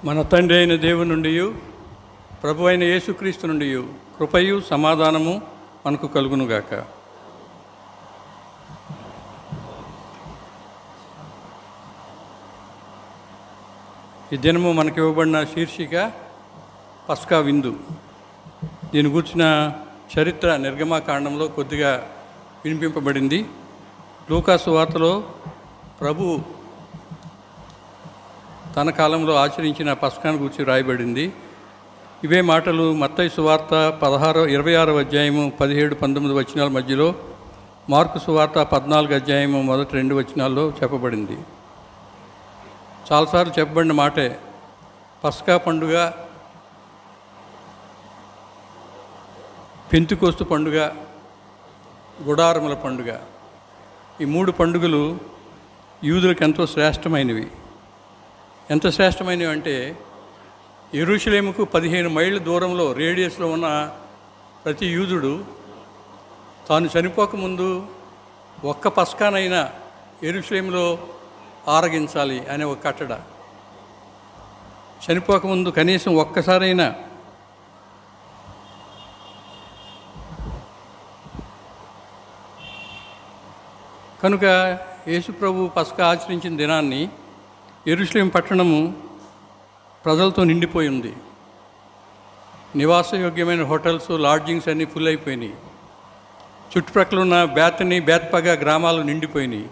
మన తండ్రి అయిన దేవుని నుండి ప్రభు అయిన యేసుక్రీస్తు నుండి కృపయు సమాధానము మనకు కలుగునుగాక. ఈ దినము మనకి ఇవ్వబడిన శీర్షిక పస్కా విందు. దీని గురించిన చరిత్ర నిర్గమాకాండంలో కొద్దిగా వినిపింపబడింది. లూకా సువార్తలో ప్రభు తన కాలంలో ఆచరించిన పస్కాను గురించి రాయబడింది. ఇవే మాటలు మత్తయి సువార్త 26వ అధ్యాయము 17-19 వచనాల మధ్యలో, మార్కు సువార్త 14వ అధ్యాయము మొదటి 2 వచనాల్లో చెప్పబడింది. చాలాసార్లు చెప్పబడిన మాటే పస్కా పండుగ, పెంతెకోస్తు పండుగ, గుడారముల పండుగ. ఈ 3 పండుగలు యూదులకు ఎంతో శ్రేష్టమైనవి. ఎంత శ్రేష్టమైనవి అంటే, యెరూషలేముకు 15 మైళ్ళ దూరంలో రేడియస్లో ఉన్న ప్రతి యూదుడు తాను చనిపోకముందు ఒక్క పస్కానైనా యెరూషలేములో ఆరగించాలి అనే ఒక కట్టడ. చనిపోకముందు కనీసం ఒక్కసారైనా. కనుక యేసుప్రభు పస్కా ఆచరించిన దినాన్ని యెరూషలేం పట్టణము ప్రజలతో నిండిపోయి ఉంది. నివాసయోగ్యమైన హోటల్స్, లాడ్జింగ్స్ అన్నీ ఫుల్ అయిపోయినాయి. చుట్టుప్రక్కల ఉన్న బేతని, బేత్పగా గ్రామాలు నిండిపోయినాయి.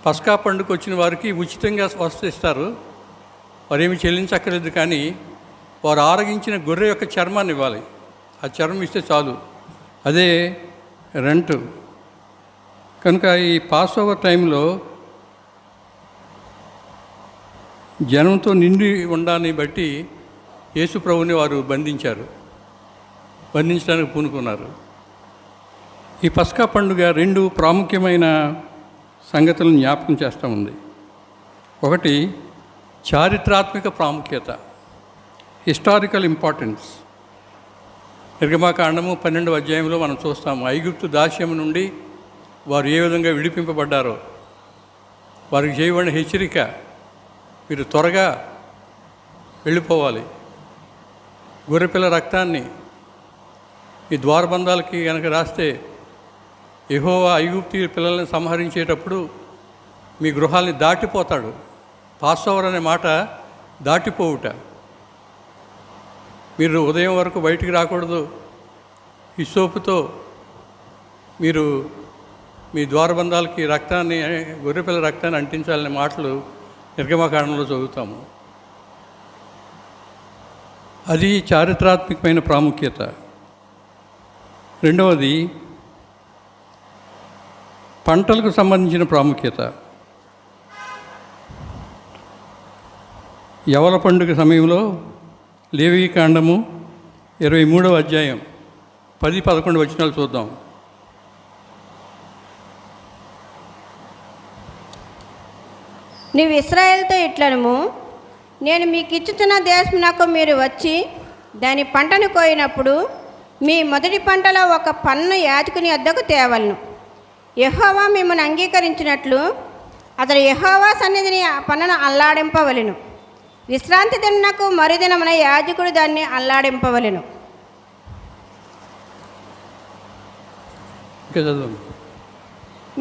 పస్కా పండుగ వచ్చిన వారికి ఉచితంగా వస్తు ఇస్తారు. వారేమి చెల్లించక్కర్లేదు. కానీ వారు ఆరగించిన గొర్రె యొక్క చర్మాన్ని ఇవ్వాలి. ఆ చర్మం ఇస్తే చాలు, అదే రెంట్. కనుక ఈ పాస్ ఓవర్ టైంలో జనంతో నిండి ఉండాలని బట్టి యేసుప్రభుని వారు బంధించడానికి పూనుకున్నారు. ఈ పస్కా పండుగ 2 ప్రాముఖ్యమైన సంగతులను జ్ఞాపకం చేస్తూ ఉంది. ఒకటి చారిత్రాత్మక ప్రాముఖ్యత, హిస్టారికల్ ఇంపార్టెన్స్. నిర్గమాకాండము 12వ అధ్యాయంలో మనం చూస్తాము. ఐగుప్తు దాస్యం నుండి వారు ఏ విధంగా విడిపింపబడ్డారో వారికి చేయబడిన హెచ్చరిక, మీరు త్వరగా వెళ్ళిపోవాలి. గొర్రెపిల్ల రక్తాన్ని ఈ ద్వారబంధాలకి కనుక రాస్తే, యెహోవా ఐగుప్తీ పిల్లల్ని సంహరించేటప్పుడు మీ గృహాల్ని దాటిపోతాడు. పాస్ఓవర్ అనే మాట దాటిపోవుట. మీరు ఉదయం వరకు బయటికి రాకూడదు. హిస్సోపుతో మీరు మీ ద్వారబంధాలకి రక్తాన్ని, గొర్రెపిల్ల రక్తాన్ని అంటించాలనే మాటలు నిర్గమకాండంలో చదువుతాము. అది చారిత్రాత్మకమైన ప్రాముఖ్యత. రెండవది పంటలకు సంబంధించిన ప్రాముఖ్యత. యవల పండుగ సమయంలో లేవీకాండము 23వ అధ్యాయం 10-11 వచనాలు చూద్దాం. నీవు ఇశ్రాయేలుతో ఇట్లనుము, నేను మీకు ఇచ్చుచున్న దేశమునకు మీరు వచ్చి దాని పంటను కోయినప్పుడు మీ మొదటి పంటలో ఒక పన్ను యాజకుని వద్దకు తేవలను. యెహోవా మిమ్మల్ని అంగీకరించినట్లు అతడు యెహోవా సన్నిధిని ఆ పన్నును అల్లాడింపవలెను. విశ్రాంతి దినమునకు మరుదినమున యాజకుడు దాన్ని అల్లాడింపవలెను.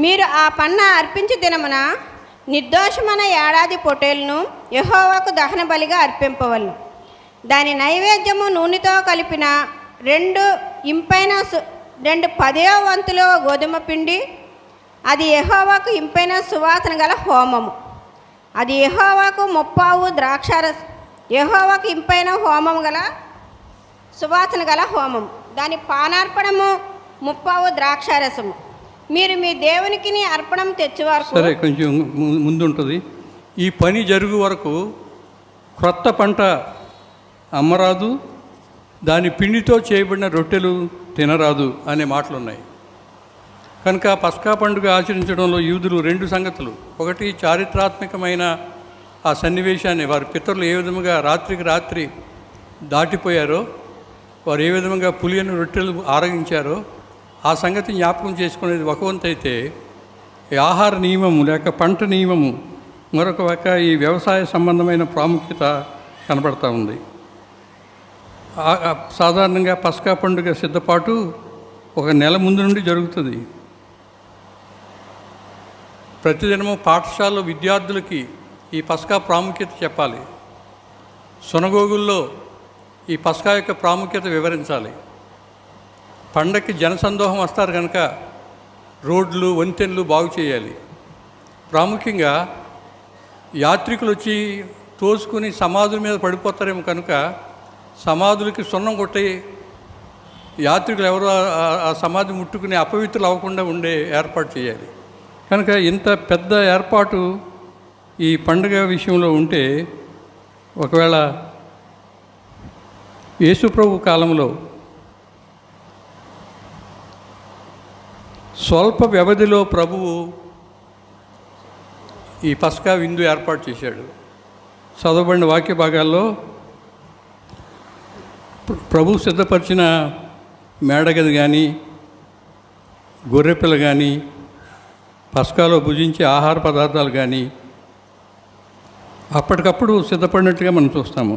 మీరు ఆ పన్ను అర్పించే దినమున నిర్దోషమైన ఏడాది పొట్టేలును యెహోవాకు దహన బలిగా అర్పింపవలను. దాని నైవేద్యము నూనెతో కలిపిన 2 ఇంపైన 2/10వ వంతులో గోధుమ పిండి, అది యెహోవాకు ఇంపైన సువాసన గల హోమము. అది యెహోవాకు 30 ద్రాక్షారసం, యెహోవాకు ఇంపైన హోమము గల సువాసన గల హోమము. దాని పానార్పణము 30 ద్రాక్షారసము. మీరు మీ దేవునికి అర్పణం తెచ్చేవారు. సరే, కొంచెం ముందుంటుంది. ఈ పని జరుగు వరకు క్రొత్త పంట అమ్మరాదు, దాని పిండితో చేయబడిన రొట్టెలు తినరాదు అనే మాటలు ఉన్నాయి. కనుక పస్కా పండుగ ఆచరించడంలో యూదులు 2 సంగతులు. ఒకటి, చారిత్రాత్మకమైన ఆ సన్నివేశాన్ని, వారి పితరులు ఏ విధంగా రాత్రికి రాత్రి దాటిపోయారో, వారు ఏ విధంగా పులియని రొట్టెలు ఆరగించారో ఆ సంగతి జ్ఞాపకం చేసుకునేది ఒక వంతు అయితే, ఆహార నియమము లేక పంట నియమము మరొక పక్క ఈ వ్యవసాయ సంబంధమైన ప్రాముఖ్యత కనబడతా ఉంది. సాధారణంగా పస్కా పండుగ సిద్ధపాటు ఒక నెల ముందు నుండి జరుగుతుంది. ప్రతిదినము పాఠశాలలో విద్యార్థులకి ఈ పస్కా ప్రాముఖ్యత చెప్పాలి. సునగోగుల్లో ఈ పస్కా యొక్క ప్రాముఖ్యత వివరించాలి. పండగకి జనసందోహం వస్తారు కనుక రోడ్లు వంతెనలు బాగు చేయాలి. ప్రాముఖ్యంగా యాత్రికులు వచ్చి తోసుకుని సమాధుల మీద పడిపోతారేమో కనుక సమాధులకి సున్నం కొట్టి యాత్రికులు ఎవరో ఆ సమాధి ముట్టుకుని అపవిత్రులు అవ్వకుండా ఉండే ఏర్పాటు చేయాలి. కనుక ఇంత పెద్ద ఏర్పాటు ఈ పండుగ విషయంలో ఉంటే ఒకవేళ యేసుప్రభు కాలంలో స్వల్ప వ్యవధిలో ప్రభువు ఈ పస్కా విందు ఏర్పాటు చేశాడు. చదవబడిన వాక్య భాగాల్లో ప్రభు సిద్ధపరిచిన మేడగది కానీ గొర్రెపిల్ల కానీ పస్కాలో భుజించే ఆహార పదార్థాలు కానీ అప్పటికప్పుడు సిద్ధపడినట్టుగా మనం చూస్తాము.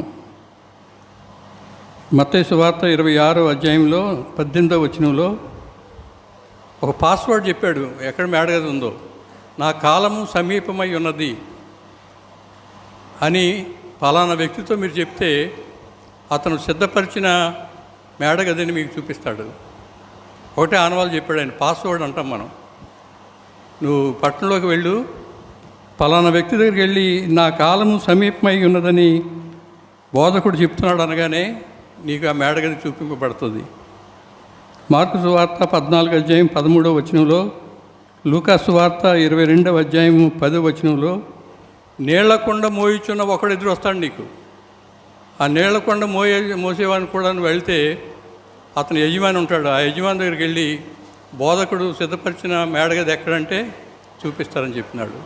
మత్తయి సువార్త 26వ అధ్యాయంలో 18వ వచనంలో ఒక పాస్వర్డ్ చెప్పాడు. ఎక్కడ మేడగది ఉందో, నా కాలము సమీపమై ఉన్నది అని ఫలానా వ్యక్తితో మీరు చెప్తే అతను సిద్ధపరిచిన మేడగదిని మీకు చూపిస్తాడు. ఒకటే ఆనవాళ్ళు చెప్పాడు ఆయన, పాస్వర్డ్ అంటాం మనం. నువ్వు పట్టణంలోకి వెళ్ళు, ఫలానా వ్యక్తి దగ్గరికి వెళ్ళి నా కాలము సమీపమై ఉన్నదని బోధకుడు చెప్తున్నాడు అనగానే నీకు ఆ మేడగది చూపింపబడుతుంది. మార్కు సువార్త 14వ అధ్యాయం 13వ వచనంలో, లూకా సువార్త 22వ అధ్యాయం 10వ వచనంలో నీళ్లకొండ మోయిచున్న ఒకడు ఎదురు వస్తాడు నీకు. ఆ నీళ్లకొండ మోసేవాడిని కూడా వెళ్తే అతను యజమాని ఉంటాడు. ఆ యజమాని దగ్గరికి వెళ్ళి బోధకుడు సిద్ధపరిచిన మేడగది ఎక్కడంటే చూపిస్తారని చెప్పినాడు.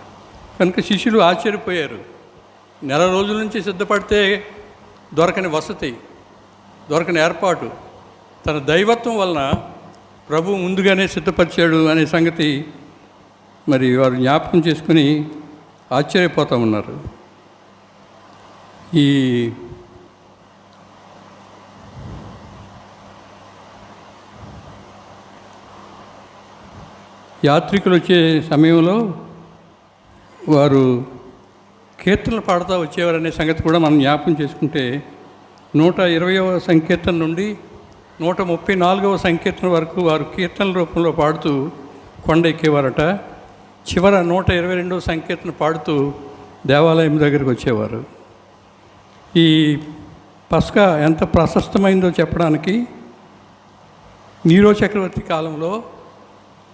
కనుక శిష్యులు ఆశ్చర్యపోయారు. నెల రోజుల నుంచి సిద్ధపడితే దొరకని వసతి, దొరకని ఏర్పాటు తన దైవత్వం వలన ప్రభు ముందుగానే సిద్ధపరిచాడు అనే సంగతి మరి వారు జ్ఞాపకం చేసుకుని ఆశ్చర్యపోతూ ఉన్నారు. ఈ యాత్రికులు వచ్చే సమయంలో వారు కీర్తనలు పాడుతూ వచ్చేవారనే సంగతి కూడా మనం జ్ఞాపకం చేసుకుంటే 120వ సంకీర్తన నుండి 134వ సంకీర్తన వరకు వారు కీర్తనల రూపంలో పాడుతూ కొండ ఎక్కేవారట. చివర 122వ సంకీర్తన పాడుతూ దేవాలయం దగ్గరికి వచ్చేవారు. ఈ పస్కా ఎంత ప్రశస్తమైందో చెప్పడానికి నీరో చక్రవర్తి కాలంలో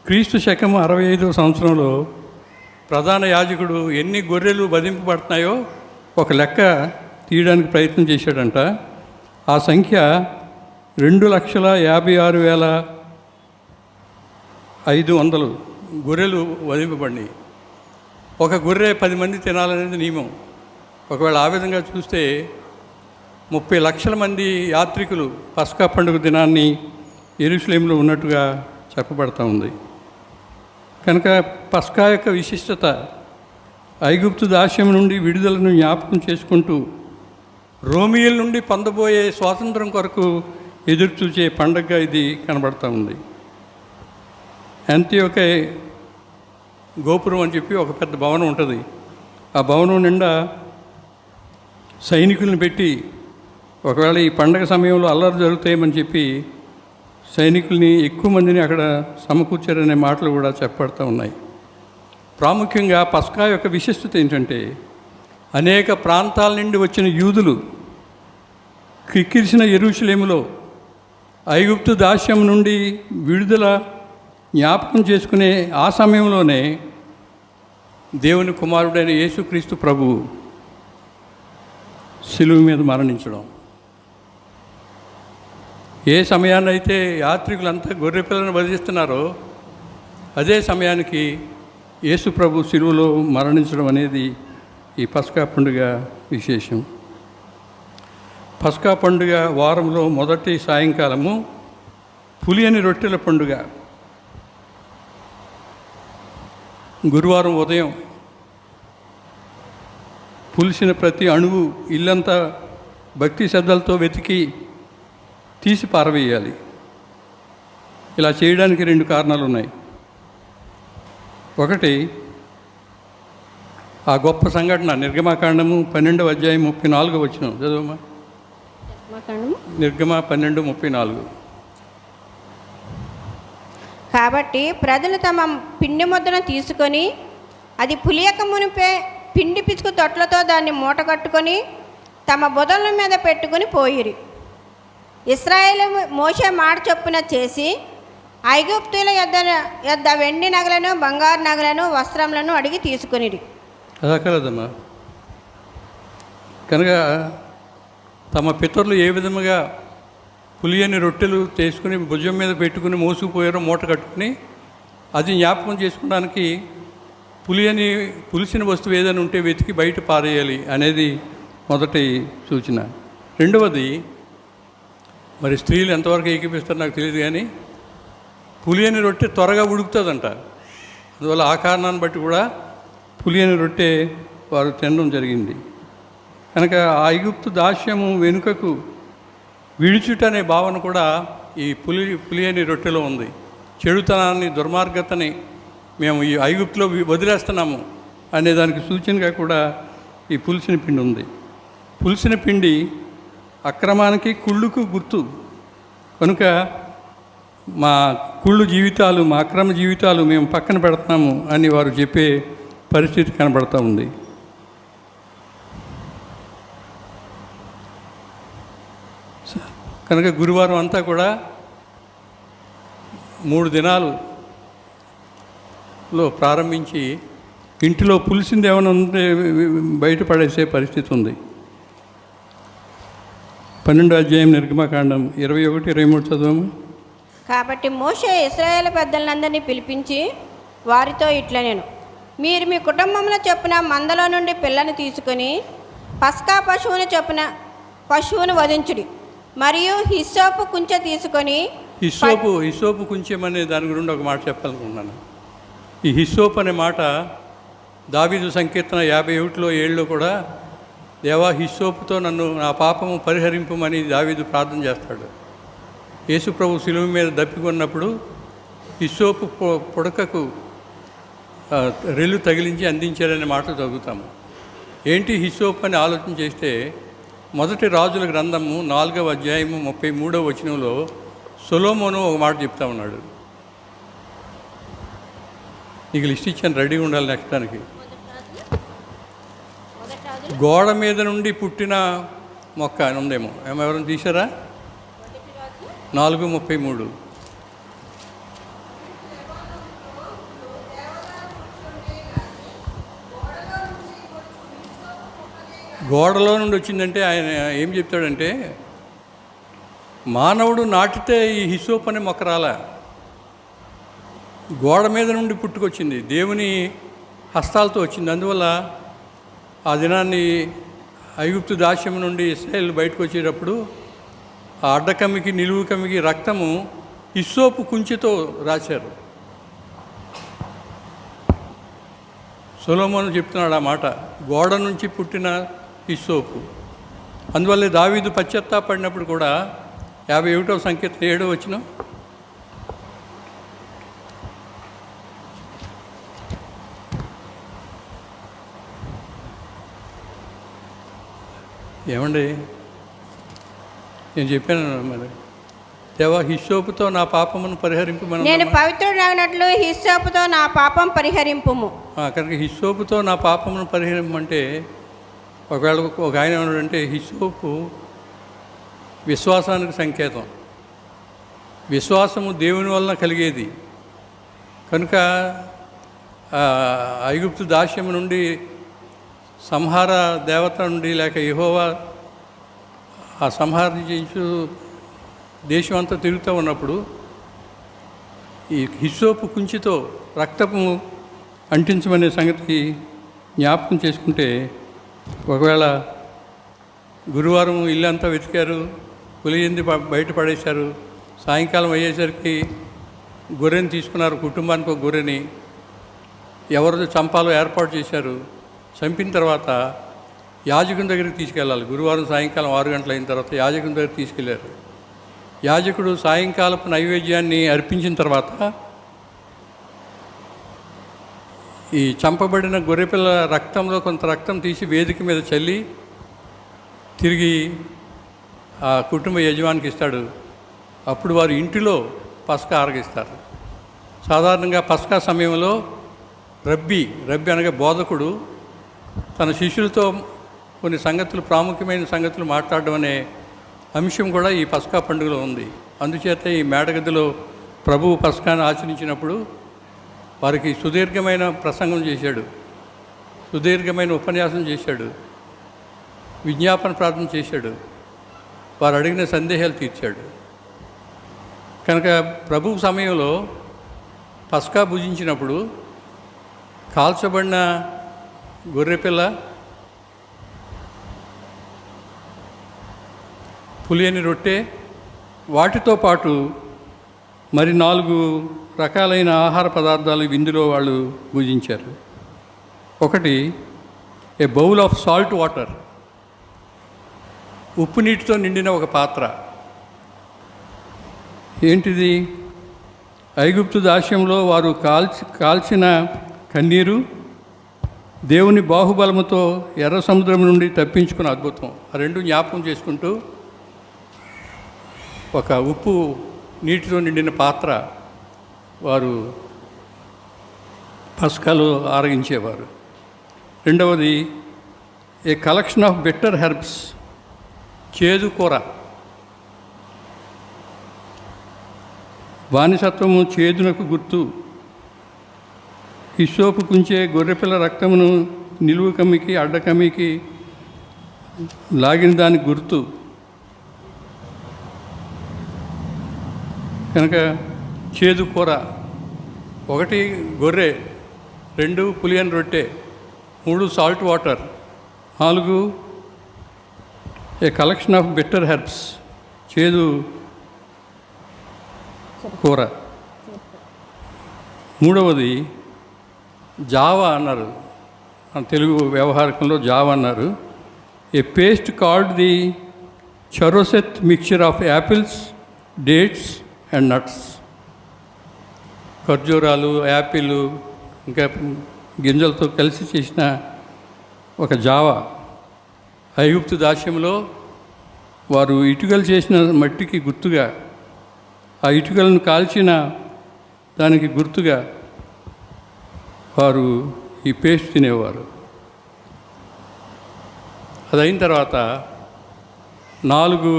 క్రీస్తు శకము 65వ సంవత్సరంలో ప్రధాన యాజకుడు ఎన్ని గొర్రెలు వధింపబడుతున్నాయో ఒక లెక్క తీయడానికి ప్రయత్నం చేశాడంట. ఆ సంఖ్య 2,56,500 గొర్రెలు వధింపబడినాయి. ఒక గొర్రె 10 మంది తినాలనేది నియమం. ఒకవేళ ఆ విధంగా చూస్తే 30 లక్షల మంది యాత్రికులు పస్కా పండుగ దినాన్ని యెరూషలేములో ఉన్నట్టుగా చెప్పబడతా ఉంది. కనుక పస్కా యొక్క విశిష్టత ఐగుప్తు దాస్యం నుండి విడుదలను జ్ఞాపకం చేసుకుంటూ రోమియోల నుండి పొందబోయే స్వాతంత్రం కొరకు ఎదురుచూచే పండగగా ఇది కనబడతా ఉంది. యాంతియోకే గోపురం అని చెప్పి ఒక పెద్ద భవనం ఉంటుంది. ఆ భవనం నిండా సైనికులను పెట్టి ఒకవేళ ఈ పండగ సమయంలో అల్లరి జరుగుతాయని చెప్పి సైనికుల్ని ఎక్కువ మందిని అక్కడ సమకూర్చారనే మాటలు కూడా చెప్పబడుతూ ఉన్నాయి. ప్రాముఖ్యంగా పస్కా యొక్క విశిష్టత ఏంటంటే అనేక ప్రాంతాల నుండి వచ్చిన యూదులు కిక్కిరిసిన యెరూషలేములో ఐగుప్తు దాస్యం నుండి విడుదల జ్ఞాపకం చేసుకునే ఆ సమయంలోనే దేవుని కుమారుడైన యేసుక్రీస్తు ప్రభువు శిలువ మీద మరణించడం. ఏ సమయాన్నైతే యాత్రికులంతా గొర్రెపిల్లను వధిస్తున్నారో అదే సమయానికి యేసు ప్రభు శిలువలో మరణించడం అనేది ఈ పస్కా పండుగ విశేషం. పస్కా పండుగ వారంలో మొదటి సాయంకాలము పులియని రొట్టెల పండుగ. గురువారం ఉదయం పులిసిన ప్రతి అణువు ఇల్లంతా భక్తి శ్రద్ధలతో వెతికి తీసి పారవేయాలి. ఇలా చేయడానికి 2 కారణాలు ఉన్నాయి. ఒకటి, ఆ గొప్ప సంఘటన నిర్గమాకాండము 12వ అధ్యాయం 34 వచనం చదవమ్మా. నిర్గమ 12:34. కాబట్టి ప్రజలు తమ పిండి ముద్దను తీసుకొని అది పులియక మునిపే పిండి పిచుకు తొట్లతో దాన్ని మూట కట్టుకొని తమ బుధల మీద పెట్టుకుని పోయిరి. ఇశ్రాయేలు మోషే మాట చొప్పున చేసి ఐగుప్తుల యొద్ద వెండి నగలను, బంగారు నగలను, వస్త్రములను అడిగి తీసుకొనిరి. అలా కలదమ్మా. కనుక తమ పితరులు ఏ విధముగా పులియని రొట్టెలు చేసుకుని భుజం మీద పెట్టుకుని మోసుకుపోయారో మూట కట్టుకుని అది జ్ఞాపకం చేసుకోవడానికి పులిసిన వస్తువు ఏదైనా ఉంటే వెతికి బయట పారేయాలి అనేది మొదటి సూచన. రెండవది, మరి స్త్రీలు ఎంతవరకు ఏకీపిస్తారో నాకు తెలియదు, కానీ పులియని రొట్టె త్వరగా ఉడుకుతుందంట. అందువల్ల ఆ కారణాన్ని బట్టి కూడా పులియని రొట్టె వారు తినడం జరిగింది. కనుక ఆ ఐగుప్తు దాస్యము వెనుకకు విడుచుట అనే భావన కూడా ఈ పులియని రొట్టెలో ఉంది. చెడుతనాన్ని, దుర్మార్గతని మేము ఈ ఐగుప్తులో వదిలేస్తున్నాము అనే దానికి సూచనగా కూడా ఈ పులిసిన పిండి ఉంది. పులిసిన పిండి అక్రమానికి, కుళ్ళుకు గుర్తు. కనుక మా కుళ్ళు జీవితాలు, మా అక్రమ జీవితాలు మేము పక్కన పెడతాము అని వారు చెప్పే పరిస్థితి కనబడుతూ ఉంది. కనుక గురువారం అంతా కూడా 3 దినాలలో ప్రారంభించి ఇంటిలో పులిసింది ఏమైనా ఉంటే బయటపడేసే పరిస్థితి ఉంది. 12వ అధ్యాయం నిర్గమకాండం 21-23 చదవము. కాబట్టి మోషే ఇశ్రాయేలు పెద్దలందరినీ పిలిపించి వారితో ఇట్లా నేను, మీరు మీ కుటుంబంలో చొప్పున మందలో నుండి పిల్లని తీసుకొని పస్కా పశువును వధించుడి. మరియు హిస్సోపు కుంచె తీసుకొని, హిస్సోపు కుంచెం అనే దాని గురించి ఒక మాట చెప్పాలనుకుంటున్నాను. ఈ హిస్సోపు అనే మాట దావీదు సంకీర్తన 51:7 కూడా, దేవా హిస్సోపుతో నన్ను నా పాపము పరిహరింపమని దావీదు ప్రార్థన చేస్తాడు. యేసుప్రభు శిలువ మీద దప్పికొన్నప్పుడు హిస్సోపు పుడకకు రెల్లు తగిలించి అందించారనే మాట చదువుతాము. ఏంటి హిస్సోపు అని ఆలోచన చేస్తే, మొదటి రాజుల గ్రంథము 4వ అధ్యాయము 33వ వచనంలో సొలొమోను ఒక మాట చెప్తా ఉన్నాడు. నీకు లిస్ట్ ఇచ్చాను, రెడీగా ఉండాలి నెక్స్ట్ దానికి. గోడ మీద నుండి పుట్టిన మొక్క అని ఉందేమో, ఎవరైనా తీశారా? 4:33. గోడలో నుండి వచ్చిందంటే ఆయన ఏం చెప్తాడంటే, మానవుడు నాటితే ఈ హిస్సోపు అనే మొక్క రాలా, గోడ మీద నుండి పుట్టుకొచ్చింది, దేవుని హస్తాలతో వచ్చింది. అందువల్ల ఆ దినాన్ని ఐగుప్తు దాస్యం నుండి ఇశ్రాయేల్ బయటకు వచ్చేటప్పుడు ఆ అడ్డకమ్మికి, నిలువు కమ్మికి రక్తము హిస్సోపు కుంచెతో రాశారు. సొలొమోను చెప్తున్నాడు ఆ మాట, గోడ నుంచి పుట్టిన హిస్సోపు. అందువల్లే దావీదు పశ్చాత్తాపడినప్పుడు కూడా 51వ సంకీర్తన 7వ వచనం, ఏమండి నేను చెప్పాను మరి, దేవా హిస్సోపుతో నా పాపమును పరిహరింపమని, నేను పవిత్రుడైనట్లు హిస్సోపుతో నా పాపం పరిహరింపుము. కనుక హిస్సోపుతో నా పాపమును పరిహరింపమంటే, ఒకవేళ ఒక ఆయన ఏమన్నాడంటే హిస్సోపు విశ్వాసానికి సంకేతం, విశ్వాసము దేవుని వలన కలిగేది. కనుక ఐగుప్తు దాస్యము నుండి, సంహార దేవత నుండి, లేక యెహోవా ఆ సంహరించు దేశం అంతా తిరుగుతూ ఉన్నప్పుడు ఈ హిస్సోపు కుంచితో రక్తము అంటించమనే సంగతి జ్ఞాపకం చేసుకుంటే, ఒకవేళ గురువారం ఇల్లంతా వెతికారు, పులియింది బయట పడేశారు, సాయంకాలం అయ్యేసరికి గొర్రెని తీసుకున్నారు, కుటుంబానికి ఒక గొర్రెని ఎవరితో చంపాలో ఏర్పాటు చేశారు. చంపిన తర్వాత యాజకుని దగ్గరికి తీసుకెళ్ళాలి. గురువారం సాయంకాలం 6 గంటలు అయిన తర్వాత యాజకుని దగ్గరికి తీసుకెళ్లారు. యాజకుడు సాయంకాలపు నైవేద్యాన్ని అర్పించిన తర్వాత ఈ చంపబడిన గొర్రెపిల్ల రక్తంలో కొంత రక్తం తీసి వేదిక మీద చల్లి తిరిగి ఆ కుటుంబ యజమానికి ఇస్తాడు. అప్పుడు వారు ఇంటిలో పస్కా ఆరగిస్తారు. సాధారణంగా పస్కా సమయంలో రబ్బీ అనగా బోధకుడు తన శిష్యులతో కొన్ని సంగతులు, ప్రాముఖ్యమైన సంగతులు మాట్లాడడం అనే అంశం కూడా ఈ పస్కా పండుగలో ఉంది. అందుచేత ఈ మేడగదిలో ప్రభువు పస్కాను ఆచరించినప్పుడు వారికి సుదీర్ఘమైన ప్రసంగం చేశాడు, సుదీర్ఘమైన ఉపన్యాసం చేశాడు, విజ్ఞాపన ప్రార్థన చేశాడు, వారు అడిగిన సందేహాలు తీర్చాడు. కనుక ప్రభు సమయంలో పస్కా భుజించినప్పుడు కాల్చబడిన గొర్రెపిల్ల, పులియని రొట్టె, వాటితో పాటు మరి 4 రకాలైన ఆహార పదార్థాలు విందులో వాళ్ళు భుజించారు. ఒకటి ఏ బౌల్ ఆఫ్ సాల్ట్ వాటర్, ఉప్పు నీటితో నిండిన ఒక పాత్ర. ఏంటిది? ఐగుప్తు దాస్యంలో వారు కాల్చిన కన్నీరు, దేవుని బాహుబలముతో ఎర్ర సముద్రం నుండి తప్పించుకున్న అద్భుతం. ఆ రెండు జ్ఞాపకం చేసుకుంటూ ఒక ఉప్పు నీటితో నిండిన పాత్ర వారు పస్కాలో ఆరగించేవారు. రెండవది ఏ కలెక్షన్ ఆఫ్ బెటర్ హెర్బ్స్, చేదు కూర. బానిసత్వము చేదునకు గుర్తు. హిస్సోపు కుంచే గొర్రెపిల్ల రక్తమును నిలువు కమ్మికి అడ్డకమ్మికి లాగిన దానికి గుర్తు. కనుక చేదు కూర, 1 గొర్రె, 2 పులియన్ రొట్టె, 3 salt water, 4 a collection of bitter herbs, చేదు కూర. మూడవది జావా అన్నారు, తెలుగు వ్యవహారికంలో జావా అన్నారు. A paste called the charoset mixture of apples, dates and nuts. ఖర్జూరాలు, యాపిల్, ఇంకా గింజలతో కలిసి చేసిన ఒక జావా. ఐగుప్తు దాస్యంలో వారు ఇటుకలు చేసిన మట్టికి గుర్తుగా, ఆ ఇటుకలను కాల్చిన దానికి గుర్తుగా వారు ఈ పేస్ట్ తినేవారు. అదైన తర్వాత 4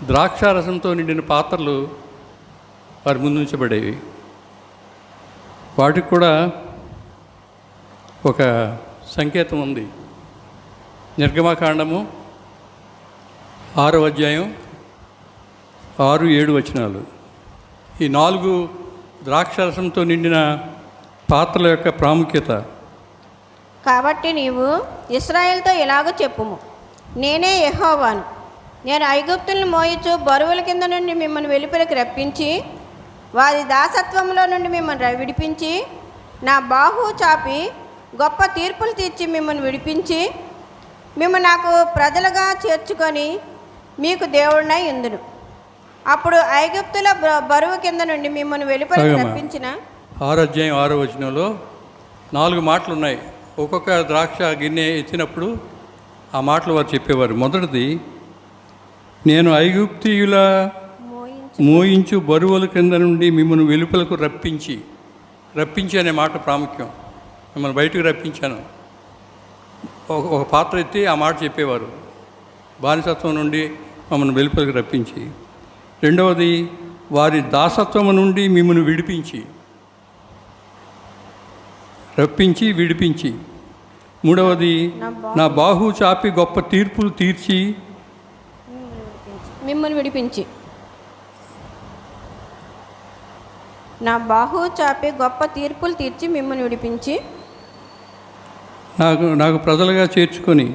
ద్రాక్షారసంతో నిండిన పాత్రలు వారి ముందు ఉంచబడేవి. వాటికి కూడా ఒక సంకేతం ఉంది. నిర్గమకాండము 6వ అధ్యాయం 6-7 వచనాలు. ఈ 4 ద్రాక్షరసంతో నిండిన పాత్రల యొక్క ప్రాముఖ్యత. కాబట్టి నీవు ఇశ్రాయేలుతో ఇలాగూ చెప్పుము, నేనే యెహోవాను. నేను ఐగుప్తులను మోయిచు బరువుల కింద నుండి మిమ్మల్ని వెలుపలికి రప్పించి వారి దాసత్వంలో నుండి మిమ్మల్ని విడిపించి నా బాహు చాపి గొప్ప తీర్పులు తీర్చి మిమ్మల్ని విడిపించి మిమ్మల్ని నాకు ప్రజలుగా చేర్చుకొని మీకు దేవుడినై ఉందును. అప్పుడు ఐగుప్తుల బరువు కింద నుండి మిమ్మల్ని వెలుపలికి రప్పించిన 6వ అధ్యాయం 6వ వచనంలో 4 మాటలు ఉన్నాయి. ఒక్కొక్క ద్రాక్ష గిన్నె ఎత్తినప్పుడు ఆ మాటలు వారు చెప్పేవారు. మొదటిది, నేను ఐగుప్తీయుల మోయించు బరువుల కింద నుండి మిమ్మల్ని వెలుపలకు రప్పించి అనే మాట ప్రాముఖ్యం. మిమ్మల్ని బయటకు రప్పించాను. ఒక పాత్ర ఎత్తి ఆ మాట చెప్పేవారు. బానిసత్వం నుండి మమ్మల్ని వెలుపలకు రప్పించి. రెండవది, వారి దాసత్వం నుండి మిమ్మల్ని విడిపించి. మూడవది, నా బాహు చాపి గొప్ప తీర్పులు తీర్చి మిమ్మల్ని విడిపించి. నా బాహు చాపి గొప్ప తీర్పులు తీర్చి మిమ్మల్ని విడిపించి నాకు ప్రజలుగా చేర్చుకొని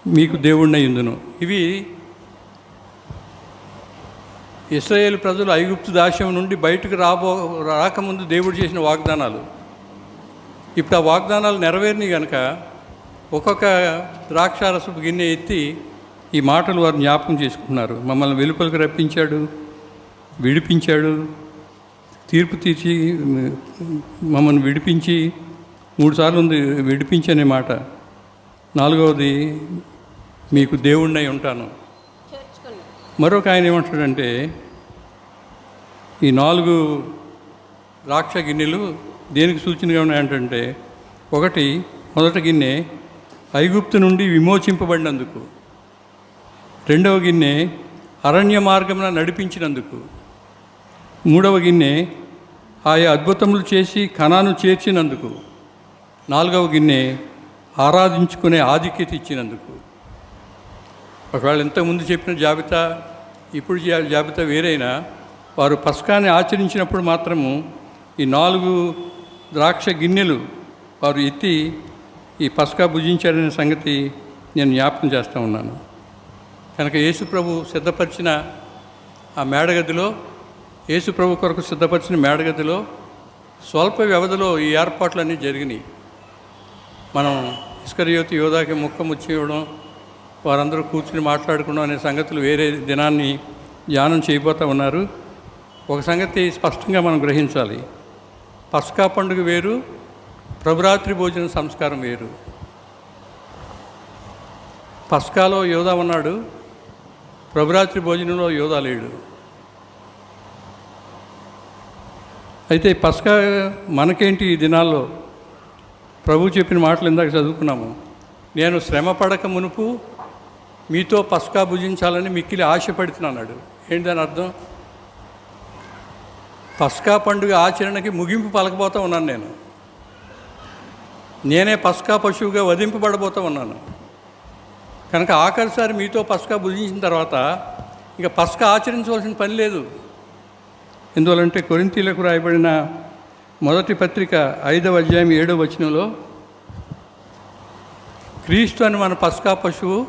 మీకు దేవుడినై ఉందును. ఇవి ఇశ్రాయేలు ప్రజలు ఐగుప్తు దాస్యం నుండి బయటకు రాకముందు దేవుడు చేసిన వాగ్దానాలు. ఇప్పుడు ఆ వాగ్దానాలు నెరవేరినాయి కనుక ఒక్కొక్క ద్రాక్షారసపు గిన్నె ఎత్తి ఈ మాటలు వారు జ్ఞాపకం చేసుకుంటున్నారు. మమ్మల్ని వెలుపలకు రప్పించాడు, విడిపించాడు, తీర్పు తీర్చి మమ్మల్ని విడిపించి 3 సార్లు ఉంది విడిపించనే మాట. 4వది మీకు దేవుణ్ణి అయి ఉంటాను. మరొక ఆయన ఏమంటాడంటే ఈ 4 ద్రాక్ష గిన్నెలు దేనికి సూచనగా ఉన్నాయంటే, ఒకటి మొదటి గిన్నె ఐగుప్తు నుండి విమోచింపబడినందుకు, 2వ గిన్నె అరణ్య మార్గమున నడిపించినందుకు, 3వ గిన్నె ఆయా అద్భుతములు చేసి కణాను చేర్చినందుకు, 4వ గిన్నె ఆరాధించుకునే ఆధిక్యత ఇచ్చినందుకు. ఒకవేళ ఇంతకుముందు చెప్పిన జాబితా ఇప్పుడు జాబితా వేరైనా వారు పస్కాని ఆచరించినప్పుడు మాత్రము ఈ 4 ద్రాక్ష గిన్నెలు వారు ఎత్తి ఈ పస్కా భుజించారనే సంగతి నేను జ్ఞాపకం చేస్తూ ఉన్నాను. కనుక యేసుప్రభు సిద్ధపరిచిన ఆ మేడగదిలో, యేసుప్రభు కొరకు సిద్ధపరిచిన మేడగదిలో స్వల్ప వ్యవధిలో ఈ ఏర్పాట్లన్నీ జరిగినాయి. మనం ఇస్కరియోతు యోధాకి ముఖముచ్చి ఇవ్వడం, వారందరూ కూర్చుని మాట్లాడుకోవడం అనే సంగతులు వేరే దినాన్ని ధ్యానం చేయబోతూ ఉన్నారు. ఒక సంగతి స్పష్టంగా మనం గ్రహించాలి. పస్కా పండుగ వేరు, ప్రభురాత్రి భోజన సంస్కారం వేరు. పస్కాలో యోధా ఉన్నాడు, ప్రభురాత్రి భోజనంలో యోధా లేడు. అయితే పస్కా మనకేంటి ఈ దినాల్లో? ప్రభు చెప్పిన మాటలు ఇందాక చదువుకున్నాము. నేను శ్రమ పడక మునుపు మీతో పస్కా భుజించాలని మిక్కిలి ఆశపడుతున్నాడు. ఏంటి దాని అర్థం? పస్కా పండుగ ఆచరణకి ముగింపు పలకబోతూ ఉన్నాను. నేనే పస్కా పశువుగా వధింపబడబోతూ ఉన్నాను. కనుక ఆఖరిసారి మీతో పస్కా భుజించిన తర్వాత ఇక పస్కా ఆచరించవలసిన పని లేదు. ఎందువలంటే కొరింథీయులకు రాయబడిన మొదటి పత్రిక 5వ అధ్యాయం 7వ వచనంలో క్రీస్తు అని మన పస్కా పశువు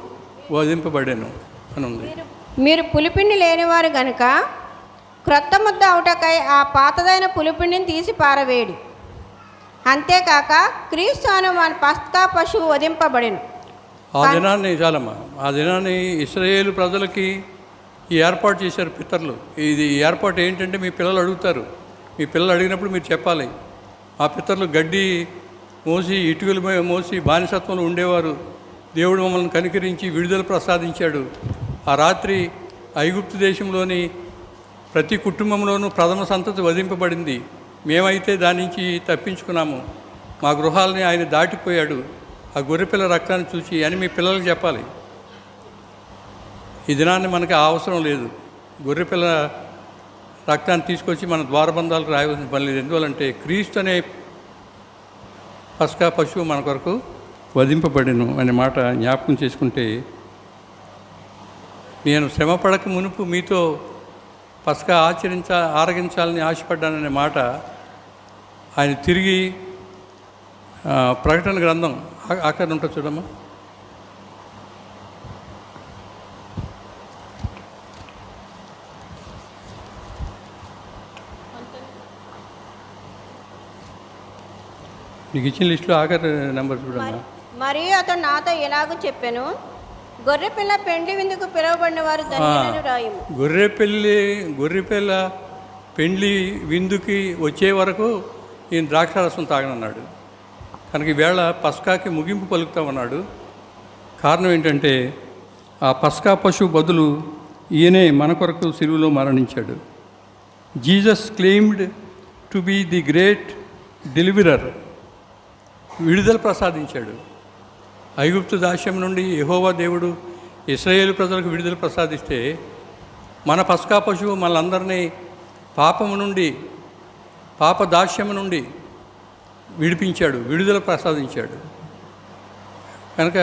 వధింపబడాను అని ఉంది. మీరు పులిపిండి లేనివారు గనుక క్రొత్త ముద్ద అవుటకై ఆ పాతదైన పులిపిండిని తీసి పారవేయడు. అంతేకాక క్రీస్తు అను మన పస్కా పశువు వధింపబడెను. ఆ దినాన్ని చాలమ్మా, ఆ దినాన్ని ఇశ్రాయేలు ప్రజలకి ఈ ఏర్పాటు చేశారు పితరులు. ఇది ఏర్పాటు ఏంటంటే, మీ పిల్లలు అడుగుతారు, మీ పిల్లలు అడిగినప్పుడు మీరు చెప్పాలి. ఆ పితరులు గడ్డి మోసి ఇటుకలు మోసి బానిసత్వంలో ఉండేవారు. దేవుడు మమ్మల్ని కనికరించి విడుదల ప్రసాదించాడు. ఆ రాత్రి ఐగుప్తు దేశంలోని ప్రతి కుటుంబంలోనూ ప్రథమ సంతతి వధింపబడింది. మేమైతే దాని నుంచి తప్పించుకున్నాము. మా గృహాలని ఆయన దాటిపోయాడు ఆ గొర్రెపిల్ల రక్తాన్ని చూసి అని మీ పిల్లలకు చెప్పాలి. ఈ దినాన్ని మనకి అవసరం లేదు. గొర్రెపిల్ల రక్తాన్ని తీసుకొచ్చి మన ద్వారబంధాలకు రాయవలసిన పని లేదు. ఎందువల్లంటే క్రీస్తు అనే పస్కా పశువు మన కొరకు వధింపబడెను అనే మాట జ్ఞాపకం చేసుకుంటే, నేను శ్రమ పడక మునుపు మీతో పస్కా ఆరగించాలని ఆశపడ్డాననే మాట ఆయన తిరిగి ప్రకటన గ్రంథం ఆఖరణ ఉంటుంది చూడమ్మా. నీకు ఇచ్చిన లిస్టులో ఆఖరి నెంబర్ చూడమ్మా. మరియు అతను నాతో ఎలాగో చెప్పాను, గొర్రెపిల్ల పెండ్లి విందుకు పిలువబడిన వారు ధన్యులని రాయము. గొర్రెపిల్ల పెండ్లి విందుకి వచ్చే వరకు ఈయన ద్రాక్షారసం తాగనన్నాడు. కనుక ఈవేళ పస్కాకి ముగింపు పలుకుతా ఉన్నాడు. కారణం ఏంటంటే, ఆ పస్కా పశువు బదులు ఈయనే మన కొరకు సిలువలో మరణించాడు. Jesus claimed to be the great deliverer. విడుదల ప్రసాదించాడు. ఐగుప్తు దాస్యం నుండి యెహోవా దేవుడు ఇశ్రాయేలు ప్రజలకు విడుదల ప్రసాదిస్తే, మన పస్కా పశువు మనందరినీ పాపము నుండి, పాప దాస్యము నుండి విడిపించాడు, విడుదల ప్రసాదించాడు. కనుక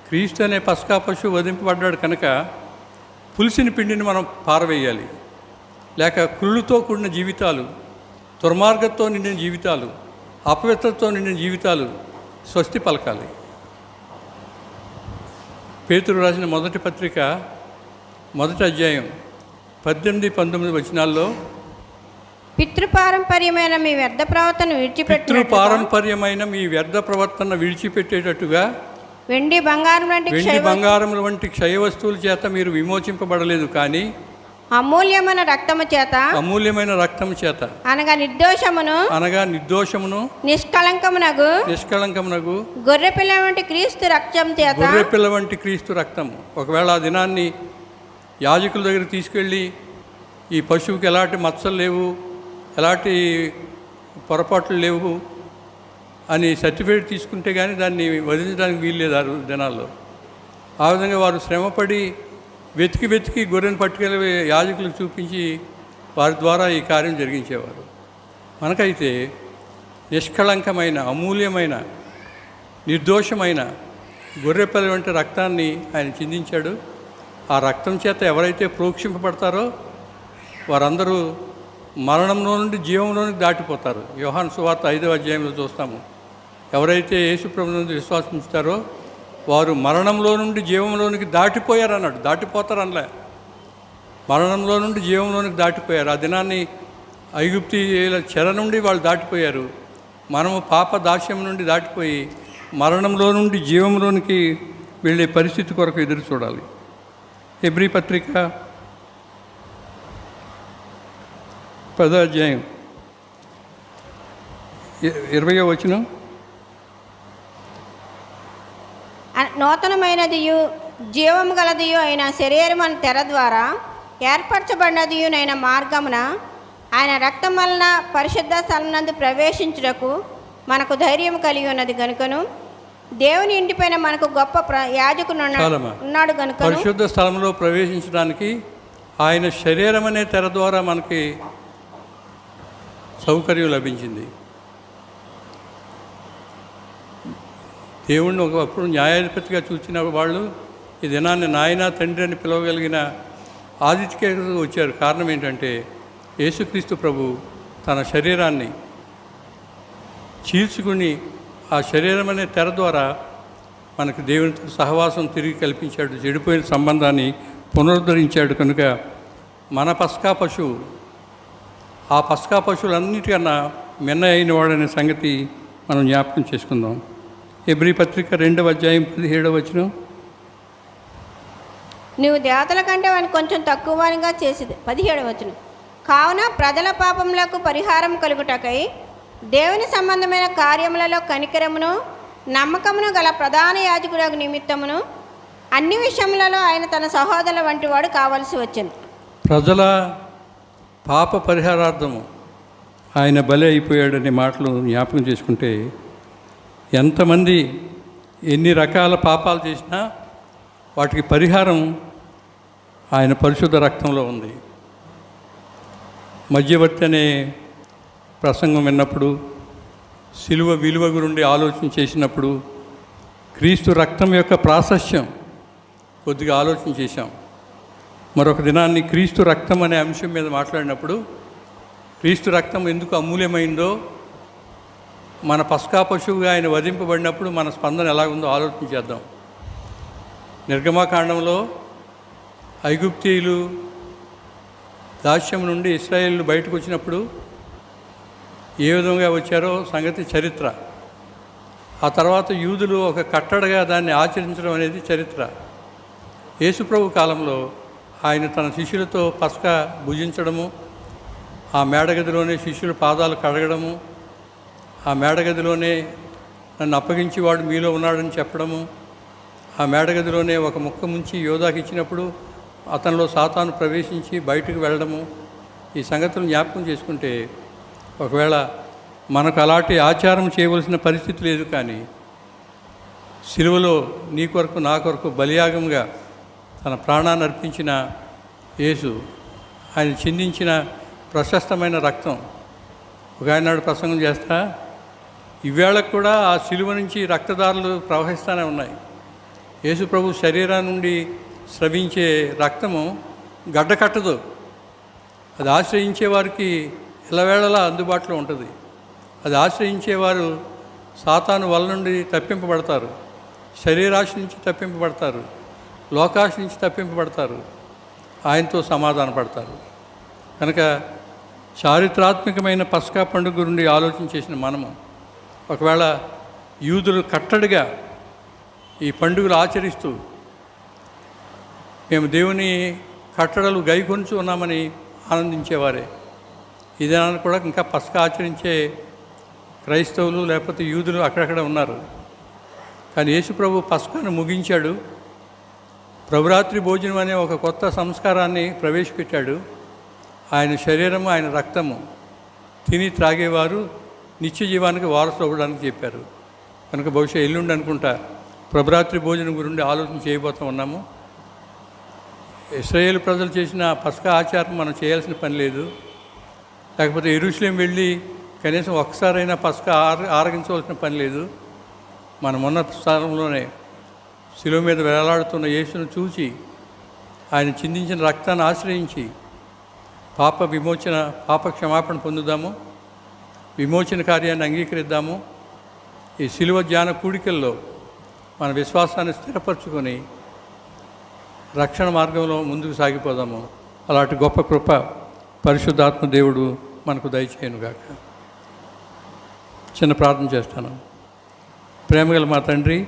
క్రీస్తు అనే పస్కా పశువు వధింపబడ్డాడు కనుక పులిసిన పిండిని మనం పారవేయాలి. లేక కుళ్ళుతో కూడిన జీవితాలు, దుర్మార్గంతో నిండిన జీవితాలు, అపవిత్రతో నిండిన జీవితాలు స్వస్తి పలకాలి. పేతురు రాసిన మొదటి పత్రిక 1వ అధ్యాయం 18-19 వచనాల్లో పితృపారంపర్యమైన మీ వ్యర్థ ప్రవర్తన విడిచిపెట్టినట్లుగా పితృపారంపర్యమైన మీ వ్యర్థ ప్రవర్తన విడిచిపెట్టేటట్టుగా వెండి బంగారం వంటి బంగారముల వంటి క్షయ వస్తువుల చేత మీరు విమోచింపబడలేదు, కానీ అమూల్యమైన రక్తము చేత అమూల్యమైన రక్తము చేత అనగా నిర్దోషమును నిష్కళంకమునగు గొర్రెపిల్ల వంటి క్రీస్తు రక్తం చేత గొర్రెపిల్ల వంటి క్రీస్తు రక్తము. ఒకవేళ ఆ దినాన్ని యాజకుల దగ్గరికి తీసుకెళ్ళి ఈ పశువుకి ఎలాంటి మచ్చలు లేవు, ఎలాంటి పొరపాట్లు లేవు అని సర్టిఫికేట్ తీసుకుంటే కానీ దాన్ని వదిలించడానికి వీల్లేదు ఆ దినాల్లో. ఆ విధంగా వారు శ్రమపడి వెతికి గొర్రెను పట్టుకెళ్ళి యాజకులకు చూపించి వారి ద్వారా ఈ కార్యం జరిగించేవారు. మనకైతే నిష్కళంకమైన, అమూల్యమైన, నిర్దోషమైన గొర్రెపిల్ల వంటి రక్తాన్ని ఆయన చిందించాడు. ఆ రక్తం చేత ఎవరైతే ప్రోక్షింపబడతారో వారందరూ మరణంలో నుండి జీవంలోనికి దాటిపోతారు. యోహాను సువార్త 5వ అధ్యాయంలో చూస్తాము. ఎవరైతే యేసుప్రభు నందు విశ్వాసం ఉంచుతారో వారు మరణంలో నుండి జీవంలోనికి దాటిపోయారు అన్నాడు. దాటిపోతారు అనలే, మరణంలో నుండి జీవంలోనికి దాటిపోయారు. ఆ దినాన్ని ఐగుప్తీయుల చెర నుండి వాళ్ళు దాటిపోయారు. మనము పాప దాస్యం నుండి దాటిపోయి మరణంలో నుండి జీవంలోనికి వెళ్ళే పరిస్థితి కొరకు ఎదురు చూడాలి. హెబ్రీ పత్రిక 10వ అధ్యాయం 20వ వచనం. నూతనమైనదియు జీవము గలదియు అయిన శరీరమున తెర ద్వారా ఏర్పరచబడినదియునైన మార్గమున ఆయన రక్తం వలన పరిశుద్ధ స్థలనందు ప్రవేశించుటకు మనకు ధైర్యం కలిగి ఉన్నది గనుకను దేవుని ఇంటిపైన మనకు గొప్ప యాజకుడు ఉన్నాడు గనుక పరిశుద్ధ స్థలంలో ప్రవేశించడానికి ఆయన శరీరం అనే తెర ద్వారా మనకి సౌకర్యం లభించింది. దేవుణ్ణి ఒకప్పుడు న్యాయాధిపతిగా చూసిన వాళ్ళు ఈ దినాన్ని నాయన తండ్రి అని పిలవగలిగిన ఆదిత్యకు వచ్చారు. కారణం ఏంటంటే యేసుక్రీస్తు ప్రభు తన శరీరాన్ని చీల్చుకుని ఆ శరీరం అనే తెర ద్వారా మనకు దేవునితో సహవాసం తిరిగి కల్పించాడు. చెడిపోయిన సంబంధాన్ని పునరుద్ధరించాడు. కనుక మన పస్కా పశువు ఆ పస్కా పశువులన్నిటికన్నా మిన్న అయిన వాడనే సంగతి మనం జ్ఞాపకం చేసుకుందాం. హెబ్రీ పత్రిక 2వ అధ్యాయం 17వ వచనం. నువ్వు దేవతల కంటే వాడిని కొంచెం తక్కువగా చేసేది. 17వ వచనం. కావున ప్రజల పాపములకు పరిహారం కలుగుటకై దేవుని సంబంధమైన కార్యములలో కనికరమును నమ్మకమును గల ప్రధాన యాజకుడు నిమిత్తమును అన్ని విషయములలో ఆయన తన సహోదరుల వంటి వాడు కావాల్సి వచ్చింది. ప్రజల పాప పరిహారార్థము ఆయన బలి అయిపోయాడనే మాటలు జ్ఞాపకం చేసుకుంటే ఎంతమంది ఎన్ని రకాల పాపాలు చేసినా వాటికి పరిహారం ఆయన పరిశుద్ధ రక్తంలో ఉంది. మధ్యవర్తి అనే ప్రసంగం విన్నప్పుడు, సిలువ విలువ గురించి ఆలోచన చేసినప్పుడు క్రీస్తు రక్తం యొక్క ప్రాశస్త్యం కొద్దిగా ఆలోచన చేశాం. మరొక దినాన్ని క్రీస్తు రక్తం అనే అంశం మీద మాట్లాడినప్పుడు క్రీస్తు రక్తం ఎందుకు అమూల్యమైందో, మన పస్కా పశువుగా ఆయన వధింపబడినప్పుడు మన స్పందన ఎలాగుందో ఆలోచన చేద్దాం. నిర్గమాకాండంలో ఐగుప్తీయులు దాస్యం నుండి ఇశ్రాయేలు బయటకు వచ్చినప్పుడు ఏ విధంగా వచ్చారో సంగతి చరిత్ర. ఆ తర్వాత యూదులు ఒక కట్టడగా దాన్ని ఆచరించడం అనేది చరిత్ర. యేసుప్రభు కాలంలో ఆయన తన శిష్యులతో పస్కా భుజించడము, ఆ మేడగదిలోనే శిష్యుల పాదాలు కడగడము, ఆ మేడగదిలోనే నన్ను అప్పగించి వాడు మీలో ఉన్నాడని చెప్పడము, ఆ మేడగదిలోనే ఒక ముక్క ముంచి యోధాకి ఇచ్చినప్పుడు అతనిలో సాతాను ప్రవేశించి బయటకు వెళ్ళడము, ఈ సంగతులు జ్ఞాపకం చేసుకుంటే ఒకవేళ మనకు అలాంటి ఆచారం చేయవలసిన పరిస్థితి లేదు. కానీ సిలువలో నీ కొరకు నా కొరకు బలియాగంగా తన ప్రాణాన్ని అర్పించిన యేసు, ఆయన చిందించిన ప్రశస్తమైన రక్తం. ఒక ఆయనాడు ప్రసంగం చేస్తా, ఈవేళకు కూడా ఆ సిలువ నుంచి రక్తదారులు ప్రవహిస్తూనే ఉన్నాయి. యేసు ప్రభు శరీరం నుండి స్రవించే రక్తము గడ్డ కట్టదు. అది ఆశ్రయించే వారికి ఎల్లవేళలా అందుబాటులో ఉంటుంది. అది ఆశ్రయించేవారు సాతాను వల్ల నుండి తప్పింపబడతారు, శరీరాశ నుంచి తప్పింపబడతారు, లోకాశ నుంచి తప్పింపబడతారు, ఆయనతో సమాధాన పడతారు. కనుక చారిత్రాత్మకమైన పస్కా పండుగ గురించి ఆలోచన చేసిన మనము ఒకవేళ యూదులు కట్టడిగా ఈ పండుగలు ఆచరిస్తూ మేము దేవుని కట్టడలు గైకొంచు ఉన్నామని ఆనందించేవారే. ఇదేనా కూడా ఇంకా పస్కా ఆచరించే క్రైస్తవులు లేకపోతే యూదులు అక్కడక్కడ ఉన్నారు. కానీ యేసుప్రభు పస్కాను ముగించాడు. ప్రభురాత్రి భోజనం అనే ఒక కొత్త సంస్కారాన్ని ప్రవేశపెట్టాడు. ఆయన శరీరము, ఆయన రక్తము తిని త్రాగేవారు నిత్య జీవానికి వారసులు అవ్వడానికి చెప్పారు. కనుక బహుశా ఎల్లుండి అనుకుంటా ప్రభురాత్రి భోజనం గురించి ఆలోచన చేయబోతూ ఉన్నాము. ఇశ్రాయేలు ప్రజలు చేసిన పస్కా ఆచారం మనం చేయాల్సిన పని లేదు. లేకపోతే యెరూషలేం వెళ్ళి కనీసం ఒక్కసారైనా పస్కా ఆరగించవలసిన పని లేదు. మనం ఉన్న స్థలంలోనే శిలువ మీద వేలాడుతున్న యేసును చూసి ఆయన చిందించిన రక్తాన్ని ఆశ్రయించి పాప క్షమాపణ పొందుదాము, విమోచన కార్యాన్ని అంగీకరిద్దాము. ఈ శిలువ ధ్యాన కూడికల్లో మన విశ్వాసాన్ని స్థిరపరచుకొని రక్షణ మార్గంలో ముందుకు సాగిపోదాము. అలాంటి గొప్ప కృప పరిశుద్ధాత్మ దేవుడు మనకు దయచేయనుగాక. చిన్న ప్రార్థన చేస్తాను. ప్రేమగల మా తండ్రి,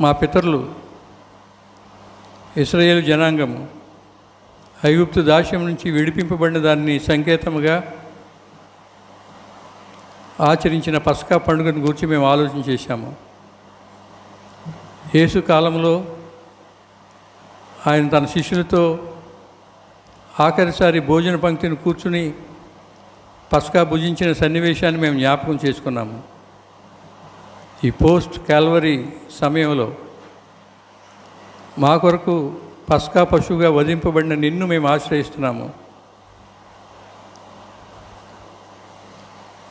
మా పితరులు ఇశ్రాయేలు జనాంగము ఐగుప్తు దాస్యం నుంచి విడిపింపబడిన దాన్ని సంకేతముగా ఆచరించిన పస్కా పండుగను గురించి మేము ఆలోచన చేశాము. యేసు కాలంలో ఆయన తన శిష్యులతో ఆఖరిసారి భోజన పంక్తిని కూర్చుని పస్కా భుజించిన సన్నివేశాన్ని మేము జ్ఞాపకం చేసుకున్నాము. ఈ పోస్ట్ కాల్వరీ సమయంలో మా కొరకు పస్కా పశువుగా వధింపబడిన నిన్ను మేము ఆశ్రయిస్తున్నాము.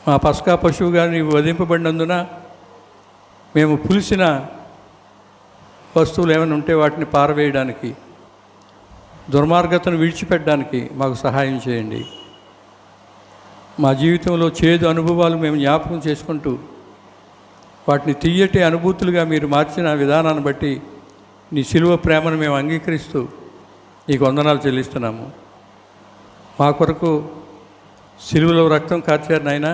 మా పస్కా పశువుగా నీవు వధింపబడినందున మేము పులిసిన వస్తువులు ఏమైనా ఉంటే వాటిని పారవేయడానికి, దుర్మార్గతను విడిచిపెట్టడానికి మాకు సహాయం చేయండి. మా జీవితంలో చేదు అనుభవాలు మేము జ్ఞాపకం చేసుకుంటూ వాటిని తీయటి అనుభూతులుగా మీరు మార్చిన విధానాన్ని బట్టి నీ శిలువ ప్రేమను మేము అంగీకరిస్తూ నీకు వందనాలు చెల్లిస్తున్నాము. మా కొరకు శిలువలో రక్తం కార్చారు నాయన.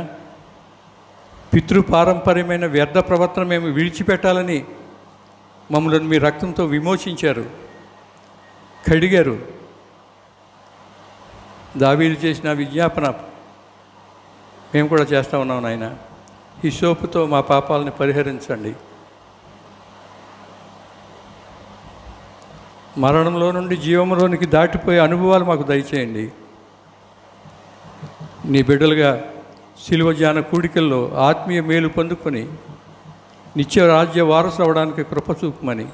పితృపారంపర్యమైన వ్యర్థ ప్రవర్తన మేము విడిచిపెట్టాలని మమ్మల్ని మీ రక్తంతో విమోచించారు, కడిగారు. దావీదు చేసిన విజ్ఞాపన మేము కూడా చేస్తూ ఉన్నాం నాయన. ఈ సోపుతో మా పాపాలని పరిహరించండి. మరణంలో నుండి జీవంలోనికి దాటిపోయే అనుభవాలు మాకు దయచేయండి. నీ బిడ్డలుగా శిలువ ధ్యాన కూడికల్లో ఆత్మీయ మేలు పొందుకొని నిత్య రాజ్య వారసు అవడానికి కృప చూపమని,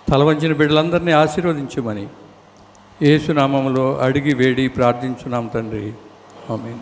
తలవంచిన బిడ్డలందరినీ ఆశీర్వదించమని యేసు నామములో అడిగి వేడి ప్రార్థించున్నాం తండ్రి. ఆమేన్.